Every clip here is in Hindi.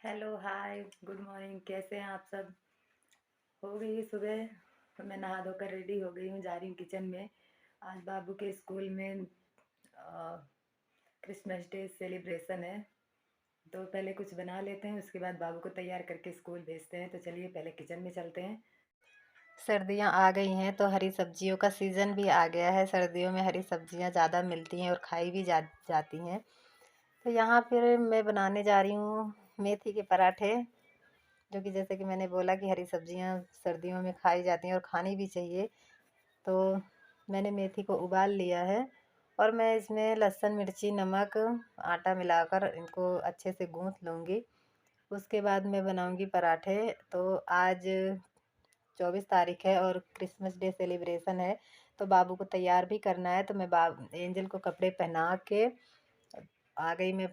हेलो, हाय, गुड मॉर्निंग। कैसे हैं आप सब? हो गई है सुबह। तो मैं नहा धोकर रेडी हो गई हूँ, जा रही हूँ किचन में। आज बाबू के स्कूल में क्रिसमस डे सेलिब्रेशन है। तो पहले कुछ बना लेते हैं, उसके बाद बाबू को तैयार करके स्कूल भेजते हैं। तो चलिए पहले किचन में चलते हैं। सर्दियाँ आ गई हैं तो हरी सब्जियों का सीज़न भी आ गया है। सर्दियों में हरी सब्जियाँ ज़्यादा मिलती हैं और खाई भी जाती हैं। तो यहाँ फिर मैं बनाने जा रही हूँ मेथी के पराठे, जो कि जैसे कि मैंने बोला कि हरी सब्जियाँ सर्दियों में खाई जाती हैं और खानी भी चाहिए। तो मैंने मेथी को उबाल लिया है और मैं इसमें लहसुन, मिर्ची, नमक, आटा मिलाकर इनको अच्छे से गूँथ लूँगी। उसके बाद मैं बनाऊँगी पराठे। तो आज 24 तारीख है और क्रिसमस डे सेलिब्रेशन है, तो बाबू को तैयार भी करना है। तो मैं एंजल को कपड़े पहना के आ गई मैं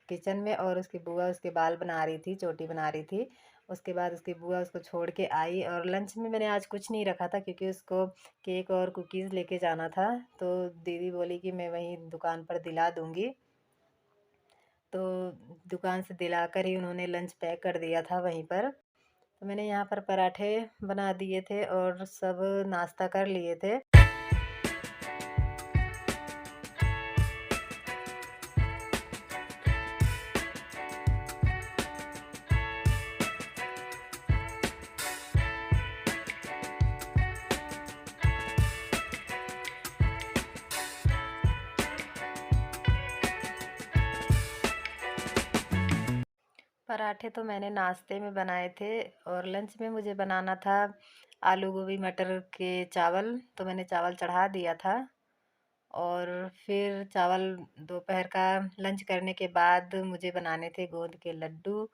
किचन में, और उसकी बुआ उसके बाल बना रही थी, चोटी बना रही थी। उसके बाद उसकी बुआ उसको छोड़ के आई, और लंच में मैंने आज कुछ नहीं रखा था क्योंकि उसको केक और कुकीज़ लेके जाना था। तो दीदी बोली कि मैं वहीं दुकान पर दिला दूँगी। तो दुकान से दिलाकर ही उन्होंने लंच पैक कर दिया था वहीं पर। तो मैंने यहाँ पर पराठे बना दिए थे और सब नाश्ता कर लिए थे। पराठे तो मैंने नाश्ते में बनाए थे, और लंच में मुझे बनाना था आलू गोभी मटर के चावल। तो मैंने चावल चढ़ा दिया था, और फिर चावल दोपहर का लंच करने के बाद मुझे बनाने थे गोंद के लड्डू।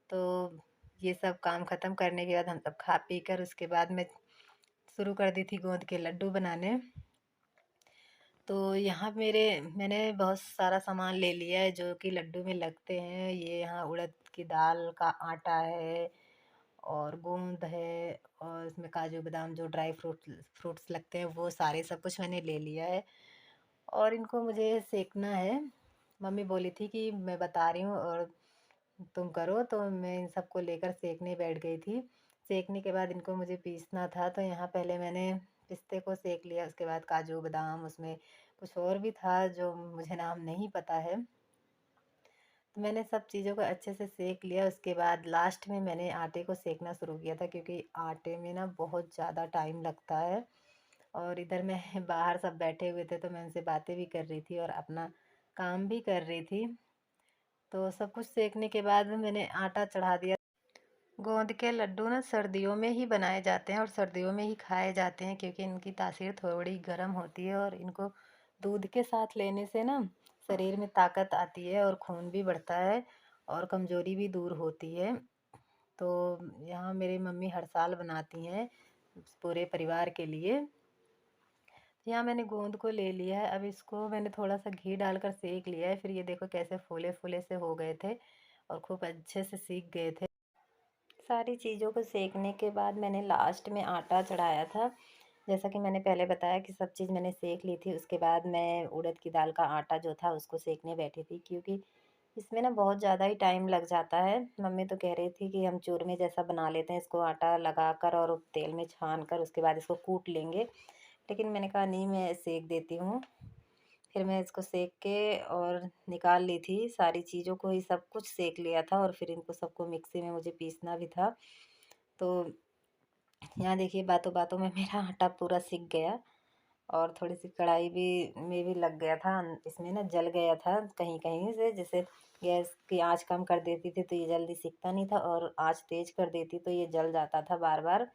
तो ये सब काम ख़त्म करने के बाद हम सब खा पी कर उसके बाद मैं शुरू कर दी थी गोंद के लड्डू बनाने। तो यहाँ मैंने बहुत सारा सामान ले लिया है जो कि लड्डू में लगते हैं। ये यहाँ उड़द की दाल का आटा है, और गोंद है, और इसमें काजू बादाम जो ड्राई फ्रूट्स लगते हैं वो सारे सब कुछ मैंने ले लिया है, और इनको मुझे सेकना है। मम्मी बोली थी कि मैं बता रही हूँ और तुम करो, तो मैं इन सबको लेकर सेकने बैठ गई थी। सेकने के बाद इनको मुझे पीसना था। तो यहाँ पहले मैंने पिस्ते को सेक लिया, उसके बाद काजू बादाम, उसमें कुछ और भी था जो मुझे नाम नहीं पता है। तो मैंने सब चीज़ों को अच्छे से सेक लिया। उसके बाद लास्ट में मैंने आटे को सेकना शुरू किया था, क्योंकि आटे में ना बहुत ज़्यादा टाइम लगता है। और इधर मैं बाहर सब बैठे हुए थे तो मैं उनसे बातें भी कर रही थी और अपना काम भी कर रही थी। तो सब कुछ सेकने के बाद मैंने आटा चढ़ा दिया। गोंद के लड्डू ना सर्दियों में ही बनाए जाते हैं और सर्दियों में ही खाए जाते हैं, क्योंकि इनकी तासीर थोड़ी गर्म होती है, और इनको दूध के साथ लेने से ना शरीर में ताकत आती है और खून भी बढ़ता है और कमज़ोरी भी दूर होती है। तो यहाँ मेरी मम्मी हर साल बनाती हैं पूरे परिवार के लिए। यहाँ मैंने गोंद को ले लिया है। अब इसको मैंने थोड़ा सा घी डालकर सेक लिया है। फिर ये देखो कैसे फूले फूले से हो गए थे और खूब अच्छे से सीख गए थे। सारी चीज़ों को सेकने के बाद मैंने लास्ट में आटा चढ़ाया था। जैसा कि मैंने पहले बताया कि सब चीज़ मैंने सेक ली थी। उसके बाद मैं उड़द की दाल का आटा जो था उसको सेकने बैठी थी, क्योंकि इसमें ना बहुत ज़्यादा ही टाइम लग जाता है। मम्मी तो कह रही थी कि हम चूरमे जैसा बना लेते हैं, इसको आटा लगाकर और तेल में छान कर उसके बाद इसको कूट लेंगे। लेकिन मैंने कहा नहीं, मैं सेक देती हूँ। फिर मैं इसको सेक के और निकाल ली थी। सारी चीज़ों को ही सब कुछ सेक लिया था, और फिर इनको सबको मिक्सी में मुझे पीसना भी था। तो यहाँ देखिए बातों बातों में मेरा आटा पूरा सिक गया, और थोड़ी सी कढ़ाई भी में भी लग गया था। इसमें ना जल गया था कहीं कहीं से। जैसे गैस की आंच कम कर देती थी तो ये जल्दी सिकता नहीं था, और आंच तेज कर देती तो ये जल जाता था बार बार।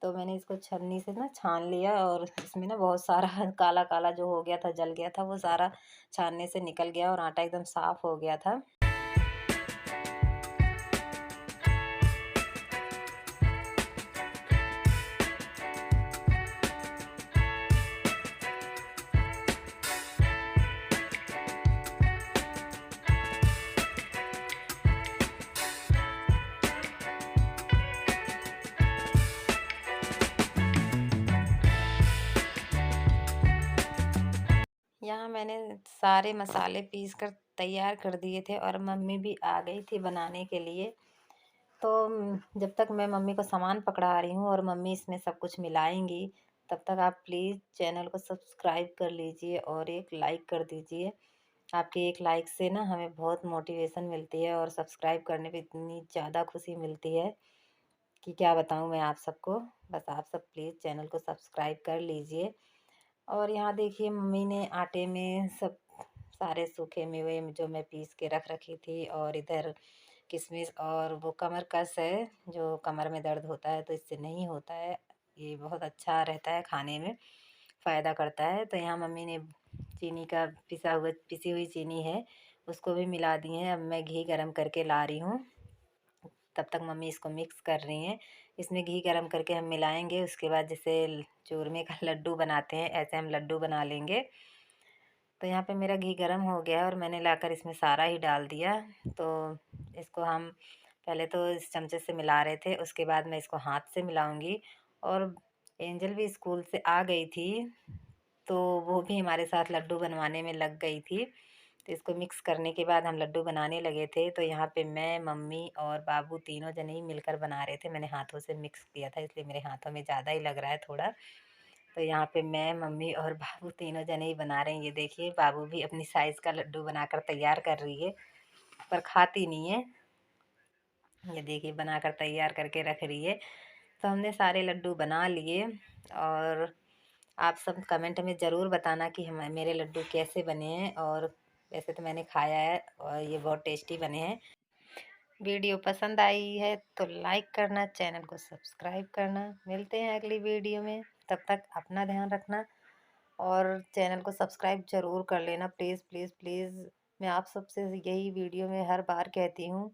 तो मैंने इसको छन्नी से ना छान लिया, और इसमें ना बहुत सारा काला काला जो हो गया था, जल गया था, वो सारा छानने से निकल गया और आटा एकदम साफ़ हो गया था। यहाँ मैंने सारे मसाले पीस कर तैयार कर दिए थे और मम्मी भी आ गई थी बनाने के लिए। तो जब तक मैं मम्मी को सामान पकड़ा रही हूँ और मम्मी इसमें सब कुछ मिलाएंगी, तब तक आप प्लीज़ चैनल को सब्सक्राइब कर लीजिए और एक लाइक कर दीजिए। आपके एक लाइक से ना हमें बहुत मोटिवेशन मिलती है और सब्सक्राइब करने पे इतनी ज़्यादा खुशी मिलती है कि क्या बताऊँ मैं आप सबको। बस आप सब प्लीज़ चैनल को सब्सक्राइब कर लीजिए। और यहाँ देखिए मम्मी ने आटे में सब सारे सूखे मेवे जो मैं पीस के रख रखी थी, और इधर किशमिश और वो कमर कस है जो कमर में दर्द होता है तो इससे नहीं होता है, ये बहुत अच्छा रहता है खाने में, फ़ायदा करता है। तो यहाँ मम्मी ने चीनी का पिसी हुई चीनी है उसको भी मिला दी है। अब मैं घी गरम करके ला रही हूँ, तब तक मम्मी इसको मिक्स कर रही हैं। इसमें घी गरम करके हम मिलाएंगे, उसके बाद जैसे चूरमे का लड्डू बनाते हैं ऐसे हम लड्डू बना लेंगे। तो यहाँ पे मेरा घी गरम हो गया है और मैंने लाकर इसमें सारा ही डाल दिया। तो इसको हम पहले तो इस चमचे से मिला रहे थे, उसके बाद मैं इसको हाथ से मिलाऊंगी। और एंजल भी स्कूल से आ गई थी तो वो भी हमारे साथ लड्डू बनवाने में लग गई थी। तो इसको मिक्स करने के बाद हम लड्डू बनाने लगे थे। तो यहाँ पे मैं, मम्मी और बाबू तीनों जने ही मिलकर बना रहे थे। मैंने हाथों से मिक्स किया था इसलिए मेरे हाथों में ज़्यादा ही लग रहा है थोड़ा। तो यहाँ पे मैं, मम्मी और बाबू तीनों जने ही बना रहे हैं। ये देखिए बाबू भी अपनी साइज़ का लड्डू बनाकर तैयार कर रही है, पर खाती नहीं है। ये देखिए बनाकर तैयार करके रख रही है। तो हमने सारे लड्डू बना लिए। और आप सब कमेंट में ज़रूर बताना कि हम मेरे लड्डू कैसे बने हैं। और वैसे तो मैंने खाया है और ये बहुत टेस्टी बने हैं। वीडियो पसंद आई है तो लाइक करना, चैनल को सब्सक्राइब करना। मिलते हैं अगली वीडियो में, तब तक अपना ध्यान रखना और चैनल को सब्सक्राइब ज़रूर कर लेना, प्लीज़ प्लीज़ प्लीज़। मैं आप सबसे यही वीडियो में हर बार कहती हूँ।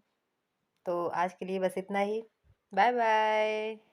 तो आज के लिए बस इतना ही। Bye bye.